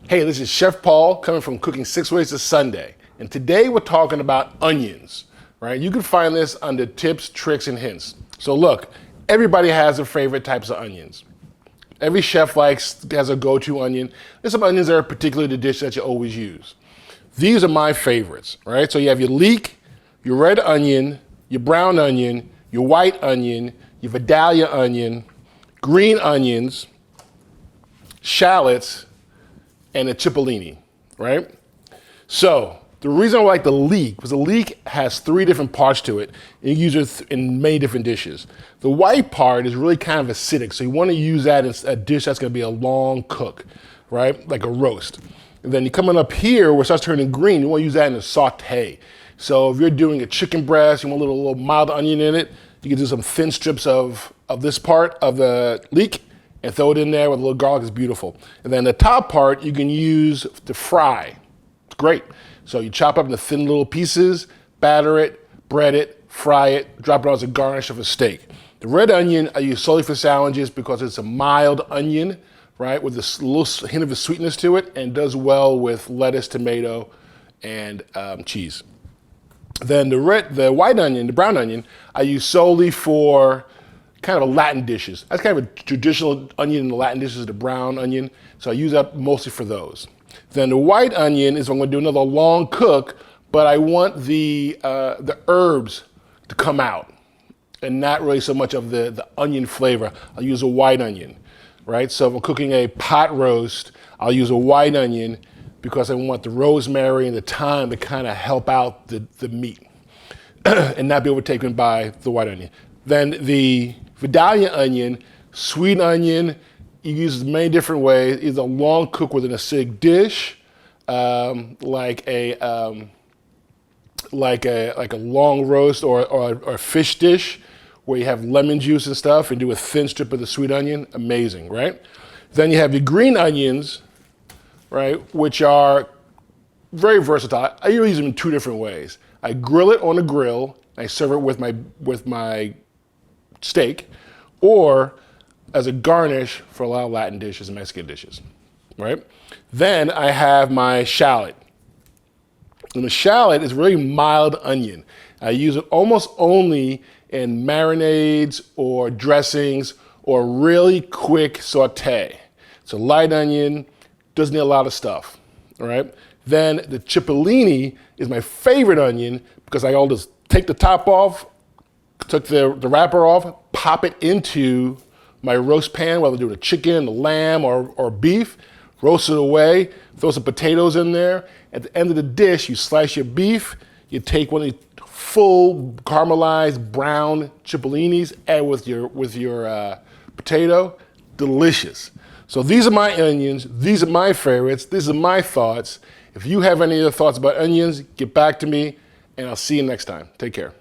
Hey, this is Chef Paul coming from Cooking 6 Ways to Sunday. And today we're talking about onions, right? You can find this under tips, tricks, and hints. So look, everybody has their favorite types of onions. Every chef has a go-to onion. There's some onions that are particular to dish that you always use. These are my favorites, right? So you have your leek, your red onion, your brown onion, your white onion, your Vidalia onion, green onions, shallots, and a cipollini, right? So the reason I like the leek was the leek has 3 different parts to it, and you use it in many different dishes. The white part is really kind of acidic, so you want to use that in a dish that's going to be a long cook, right? Like a roast. And then you come on up here where it starts turning green, you want to use that in a saute. So if you're doing a chicken breast, you want a little mild onion in it, you can do some thin strips of this part of the leek and throw it in there with a little garlic. It's beautiful. And then the top part you can use to fry. It's great. So you chop up into thin little pieces, batter it, bread it, fry it, drop it on as a garnish of a steak. The red onion I use solely for sandwiches because it's a mild onion, right, with a little hint of a sweetness to it, and does well with lettuce, tomato, and cheese. Then the white onion, the brown onion, I use solely for kind of Latin dishes. That's kind of a traditional onion in the Latin dishes, the brown onion. So I use that mostly for those. Then the white onion is when I'm going to do another long cook, but I want the herbs to come out and not really so much of the onion flavor. I'll use a white onion, right? So if I'm cooking a pot roast, I'll use a white onion because I want the rosemary and the thyme to kind of help out the meat and not be overtaken by the white onion. Then the Vidalia onion, sweet onion, you use it many different ways. Either a long cook with an acidic dish, like a long roast or a fish dish where you have lemon juice and stuff, and do a thin strip of the sweet onion. Amazing, right? Then you have your green onions, right, which are very versatile. I use them in 2 different ways. I grill it on a grill. I serve it with my steak, or as a garnish for a lot of Latin dishes and Mexican dishes, right? Then I have my shallot. And the shallot is really mild onion. I use it almost only in marinades or dressings or really quick saute. So light onion, doesn't need a lot of stuff, all right? Then the cipollini is my favorite onion because I'll just take the top off, took the wrapper off, pop it into my roast pan, whether doing a chicken, a lamb, or beef, roast it away, throw some potatoes in there. At the end of the dish, you slice your beef, you take one of the full caramelized brown cipollinis, add with your potato, delicious. So these are my onions, these are my favorites, these are my thoughts. If you have any other thoughts about onions, get back to me, and I'll see you next time. Take care.